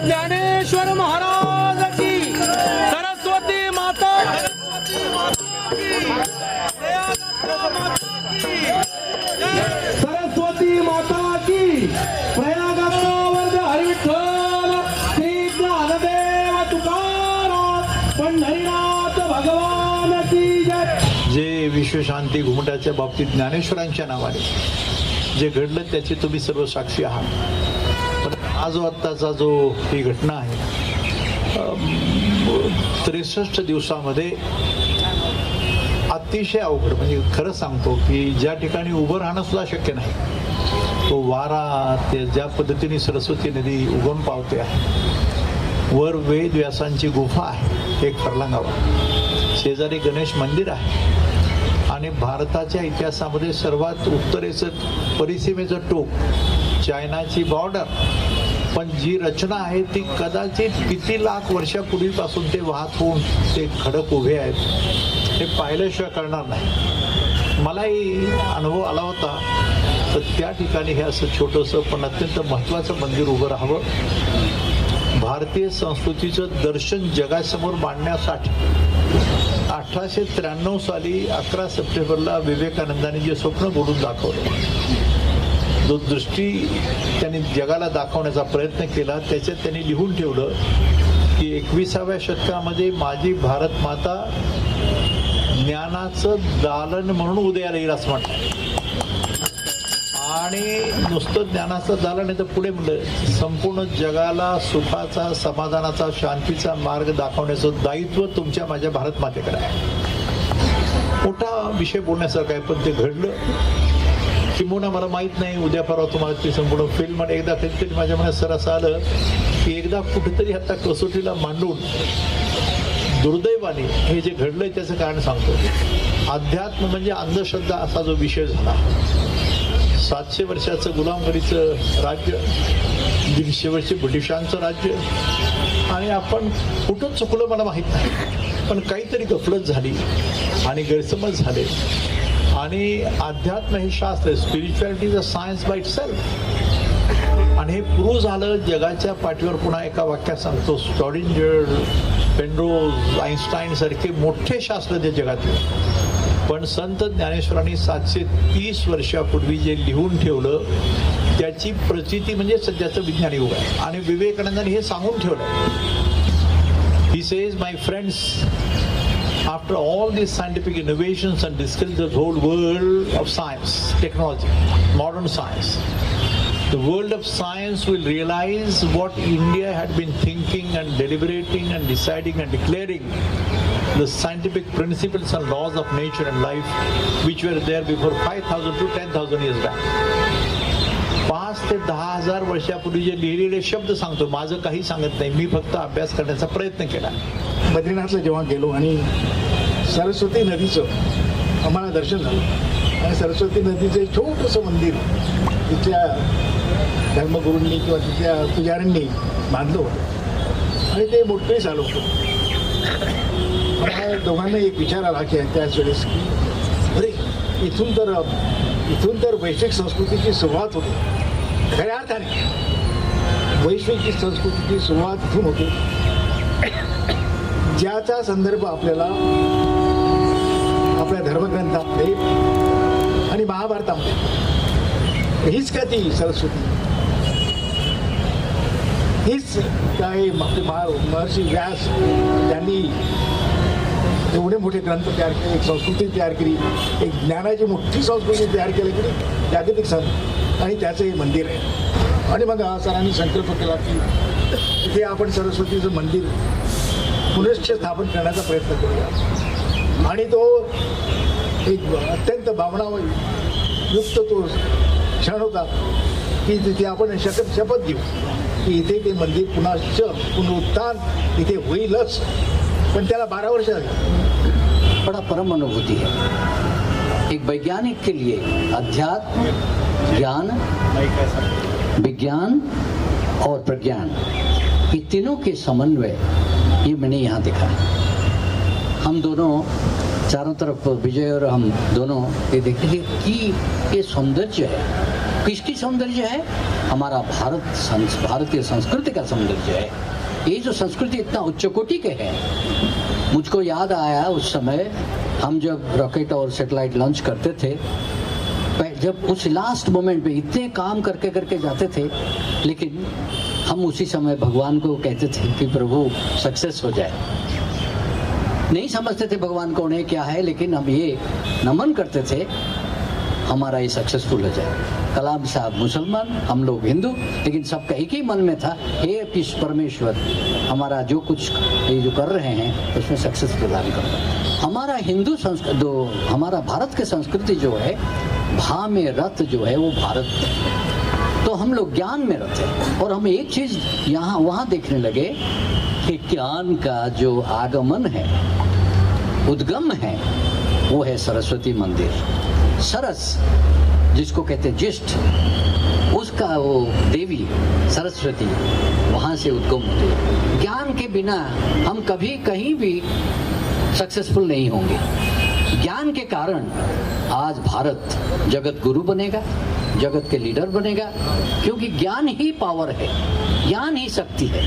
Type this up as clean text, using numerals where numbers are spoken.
ज्ञानेश्वर महाराज की, सरस्वती माता सरस्वती माता की, प्रयागराज हरिविठ्ठल श्री ज्ञानदेव तुकाराम पंढरीनाथ भगवान की जय. जे विश्वशांती घुमटाच्या बाबतीत ज्ञानेश्वरांच्या नावाने जे घडलं त्याची तुम्ही सर्व साक्षी आहात. पण आज आत्ताचा जो ही घटना आहे 63 दिवसामध्ये अतिशय अवघड, म्हणजे खरं सांगतो की ज्या ठिकाणी उभं राहणं सुद्धा शक्य नाही, तो वारा ते ज्या पद्धतीने सरस्वती नदी उगम पावते आहे. वर वेद व्यासांची गुफा आहे एक फरलांगावर, शेजारी गणेश मंदिर आहे आणि भारताच्या इतिहासामध्ये सर्वात उत्तरेचं परिसीमेचं टोक चायनाची बॉर्डर. पण जी रचना आहे ती कदाचित किती लाख वर्षापूर्वीपासून ते वाहत होऊन ते खडक उभे आहेत हे पाहिल्याशिवाय कळणार नाही. मलाही अनुभव आला होता. तर त्या ठिकाणी हे असं छोटंसं पण अत्यंत महत्त्वाचं मंदिर उभं राहावं, भारतीय संस्कृतीचं दर्शन जगासमोर मांडण्यासाठी 1893 साली 11 सप्टेंबरला विवेकानंदांनी जे स्वप्न बोलून दाखवलं, जो दृष्टी त्यांनी जगाला दाखवण्याचा प्रयत्न केला, त्याच्यात त्यांनी लिहून ठेवलं की 21व्या शतकामध्ये माझी भारत माता ज्ञानाचं दालन म्हणून उदयाला येईल असं म्हटलं. आणि नुसतं ज्ञानाचं दालन आहे तर पुढे म्हणलं संपूर्ण जगाला सुखाचा, समाधानाचा, शांतीचा मार्ग दाखवण्याचं दायित्व तुमच्या माझ्या भारत मातेकडे आहे. मोठा विषय बोलण्यासारखा आहे, पण ते घडलं. किंबहुना मला माहीत नाही उद्या परवा तुम्हाला ती संपूर्ण फिल्म आणि एकदा कधीतरी माझ्या मनात सर असं आलं की एकदा कुठेतरी आता कसोटीला मांडून दुर्दैवाने हे जे घडलंय त्याचं कारण सांगतो. अध्यात्म म्हणजे अंधश्रद्धा असा जो विषय झाला. 700 वर्षाचं गुलामगिरीचं राज्य, 150 वर्ष ब्रिटिशांचं राज्य, आणि आपण कुठं चुकलं मला माहीत नाही, पण काहीतरी गफलत झाली आणि गैरसमज झाले. आणि अध्यात्म हे शास्त्र, spirituality is a science by itself. आणि हे प्रूव्ह झालं जगाच्या पाठीवर. पुन्हा एका वाक्यात सांगतो, स्टॉडिंजर, पेनरोज, आईन्स्टाईन सारखे मोठे शास्त्रज्ञ जगातले, पण संत ज्ञानेश्वरांनी 730 वर्षापूर्वी जे लिहून ठेवलं त्याची प्रचिती म्हणजे सध्याचं विज्ञान युग आहे. आणि विवेकानंदांनी हे सांगून ठेवलं. He says, my friends, after all these scientific innovations and discoveries, the whole world of science, technology, modern science, the world of science will realize what India had been thinking and deliberating and deciding and declaring, the scientific principles and laws of nature and life which were there before 5,000 to 10,000 years back. 5 ते 10,000 वर्षापूर्वी जे लिहिलेले शब्द सांगतो, माझं काही सांगत नाही, मी फक्त अभ्यास करण्याचा प्रयत्न केला. बद्रीनाथला जेव्हा गेलो आणि सरस्वती नदीचं आम्हाला दर्शन झालं, आणि सरस्वती नदीचं एक छोटंसं मंदिर तिथल्या धर्मगुरूंनी किंवा तिथल्या पुजाऱ्यांनी बांधलं होतं आणि ते मोठंही झालं होतं. मला दोघांना एक विचार आला की त्याच वेळेस की अरे इथून तर वैश्विक संस्कृतीची सुरुवात होते. खऱ्या अर्थाने वैश्विक संस्कृतीची सुरुवात इथून होते, ज्याचा संदर्भ आपल्याला आपल्या धर्मग्रंथामध्ये आणि महाभारतामध्ये. हीच का ती सरस्वती, हीच काय आपले महर्षी व्यास त्यांनी एवढे मोठे ग्रंथ तयार केले, एक संस्कृती तयार केली, एक ज्ञानाची मोठी संस्कृती तयार केली की जागतिक सण, आणि त्याचं हे मंदिर आहे. आणि मग सरांनी संकल्प केला की इथे आपण सरस्वतीचं मंदिर पुनश्चस्थापन करण्याचा प्रयत्न करूया. आणि तो एक अत्यंत भावनायुक्त तो क्षण होता की तिथे आपण शपथ घेऊ की इथे ते मंदिर पुनरुत्थान इथे होईलच, पण त्याला 12 वर्ष झाली. बड़ा परम अनुभूति है एक वैज्ञानिक के लिए. अध्यात्म, ज्ञान, विज्ञान और प्रज्ञान, ये तीनों के समन्वय ये मैंने यहाँ देखा है. हम दोनों चारों तरफ, विजय और हम दोनों ये देखते हैं कि ये सौंदर्य है. किसकी सौंदर्य है? हमारा भारतीय संस्कृति का सौंदर्य है. ये जो संस्कृति इतना उच्च कोटि के है. मुझको याद आया उस समय हम जब रॉकेट और सैटेलाइट लॉन्च करते थे, जब उस लास्ट मोमेंट पे इतने काम करके जाते थे, लेकिन हम उसी समय भगवान को कहते थे कि प्रभु सक्सेस हो जाए. नहीं समझते थे भगवान कौन है क्या है, लेकिन हम ये नमन करते थे हमारा ये सक्सेसफुल हो जाए. कलाम साहब मुसलमान, हम लोग हिंदू, लेकिन सबका एक ही मन में था, हे परमेश्वर हमारा जो कुछ ये जो कर रहे हैं उसमें सक्सेस प्रदान करो. हमारा हिंदू संस्कृति, हमारा भारत की संस्कृति जो है, भा में रथ जो है वो भारत है. तो हम लोग ज्ञान में रथ है. और हम एक चीज यहाँ वहाँ देखने लगे कि ज्ञान का जो आगमन है, उद्गम है, वो है सरस्वती मंदिर. सरस जिसको कहते हैं ज्येष्ठ, उसका वो देवी सरस्वती वहाँ से उद्गम होती है. ज्ञान के बिना हम कभी कहीं भी सक्सेसफुल नहीं होंगे. ज्ञान के कारण आज भारत जगत गुरु बनेगा, जगत के लीडर बनेगा, क्योंकि ज्ञान ही पावर है, ज्ञान ही शक्ति है.